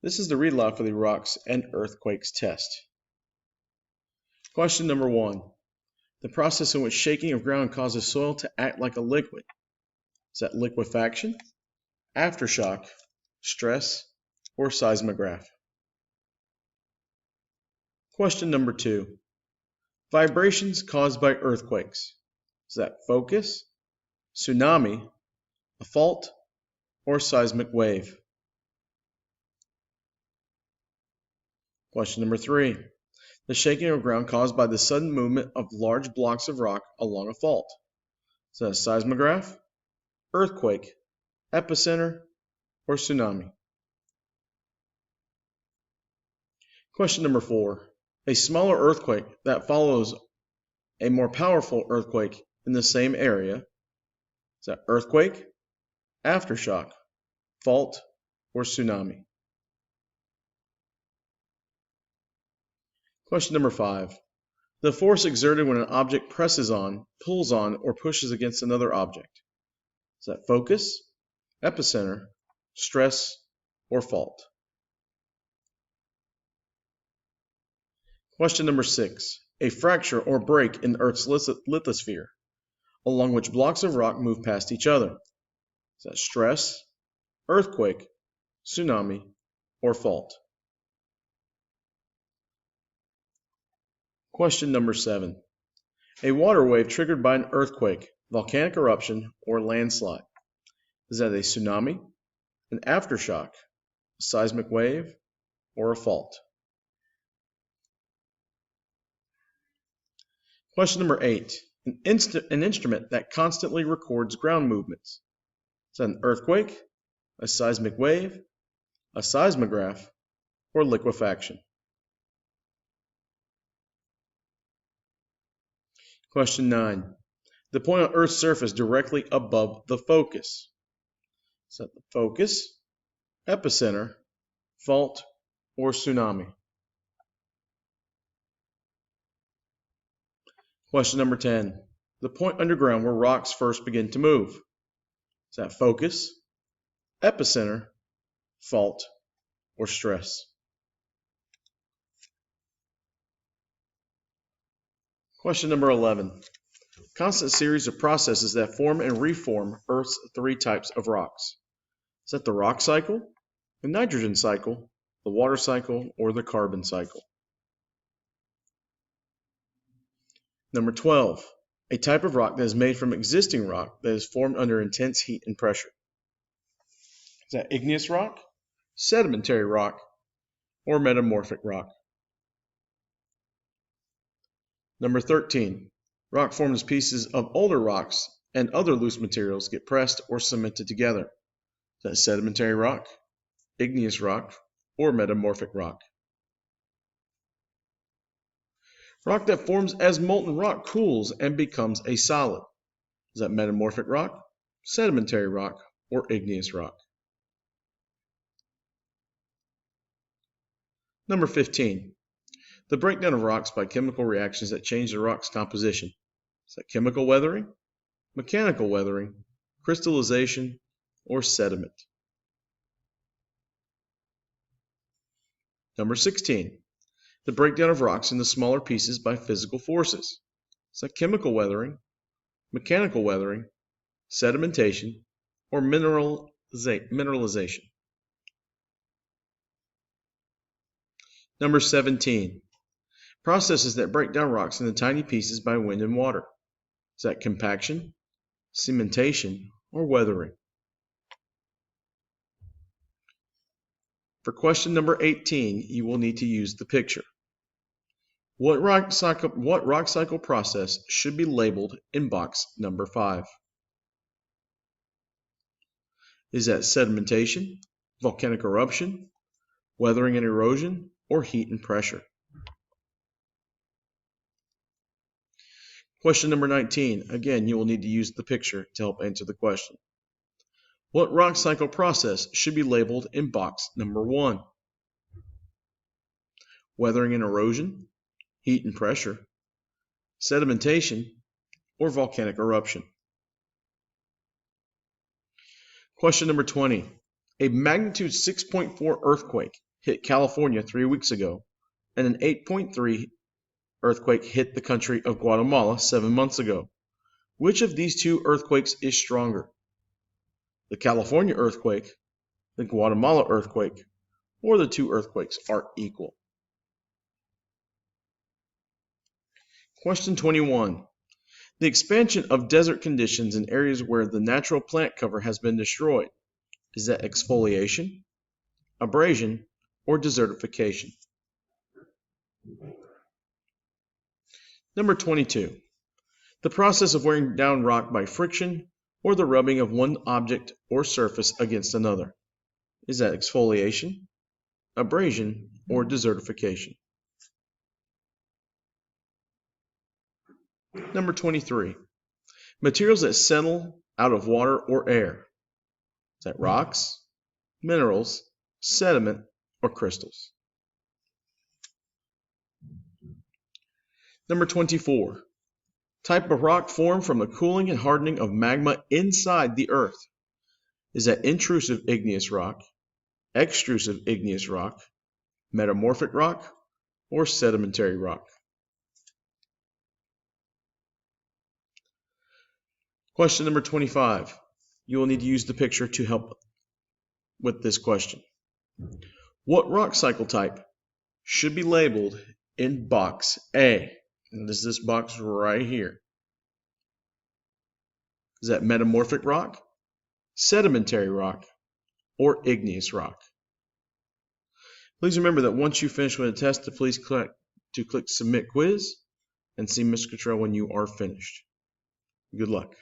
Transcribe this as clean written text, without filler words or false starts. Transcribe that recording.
This is the read aloud for the rocks and earthquakes test. Question number 1. The process in which shaking of ground causes soil to act like a liquid. Is that liquefaction, aftershock, stress, or seismograph? Question number 2. Vibrations caused by earthquakes. Is that focus, tsunami, a fault, or seismic wave? Question number 3. The shaking of ground caused by the sudden movement of large blocks of rock along a fault. Is that a seismograph, earthquake, epicenter, or tsunami? Question number 4. A smaller earthquake that follows a more powerful earthquake in the same area. Is that earthquake, aftershock, fault, or tsunami? Question number 5. The force exerted when an object presses on, pulls on, or pushes against another object. Is that focus, epicenter, stress, or fault? Question number 6. A fracture or break in the Earth's lithosphere, along which blocks of rock move past each other. Is that stress, earthquake, tsunami, or fault? Question number 7. A water wave triggered by an earthquake, volcanic eruption, or landslide. Is that a tsunami, an aftershock, a seismic wave, or a fault? Question number 8. An instrument that constantly records ground movements. Is that an earthquake, a seismic wave, a seismograph, or liquefaction? Question 9. The point on Earth's surface directly above the focus. Is that the focus, epicenter, fault, or tsunami? Question number 10. The point underground where rocks first begin to move. Is that focus, epicenter, fault, or stress? Question number 11. Constant series of processes that form and reform Earth's 3 types of rocks. Is that the rock cycle, the nitrogen cycle, the water cycle, or the carbon cycle? Number 12. A type of rock that is made from existing rock that is formed under intense heat and pressure. Is that igneous rock, sedimentary rock, or metamorphic rock? Number 13. Rock formed as pieces of older rocks and other loose materials get pressed or cemented together. Is that sedimentary rock, igneous rock, or metamorphic rock? Rock that forms as molten rock cools and becomes a solid. Is that metamorphic rock, sedimentary rock, or igneous rock? Number 15. The breakdown of rocks by chemical reactions that change the rock's composition. Is that chemical weathering, mechanical weathering, crystallization, or sediment? Number 16. The breakdown of rocks into smaller pieces by physical forces. Is that chemical weathering, mechanical weathering, sedimentation, or mineralization? Number 17. Processes that break down rocks into tiny pieces by wind and water. Is that compaction, cementation, or weathering? For question number 18, you will need to use the picture. What rock cycle process should be labeled in box number 5? Is that sedimentation, volcanic eruption, weathering and erosion, or heat and pressure? Question number 19. Again, you will need to use the picture to help answer the question. What rock cycle process should be labeled in box number 1? Weathering and erosion, heat and pressure, sedimentation, or volcanic eruption? Question number 20. A magnitude 6.4 earthquake hit California 3 weeks ago, and an 8.3 earthquake hit the country of Guatemala 7 months ago. Which of these two earthquakes is stronger? The California earthquake, the Guatemala earthquake, or the two earthquakes are equal? Question 21. The expansion of desert conditions in areas where the natural plant cover has been destroyed. Is that exfoliation, abrasion, or desertification? Number 22. The process of wearing down rock by friction or the rubbing of one object or surface against another. Is that exfoliation, abrasion, or desertification? Number 23. Materials that settle out of water or air. Is that rocks, minerals, sediment, or crystals? Number 24. Type of rock formed from the cooling and hardening of magma inside the earth. Is that intrusive igneous rock, extrusive igneous rock, metamorphic rock, or sedimentary rock? Question number 25. You will need to use the picture to help with this question. What rock cycle type should be labeled in box A? And this is this box right here. Is that metamorphic rock, sedimentary rock, or igneous rock? Please remember that once you finish with a test, to please click Submit Quiz and see Ms. Cottrell when you are finished. Good luck.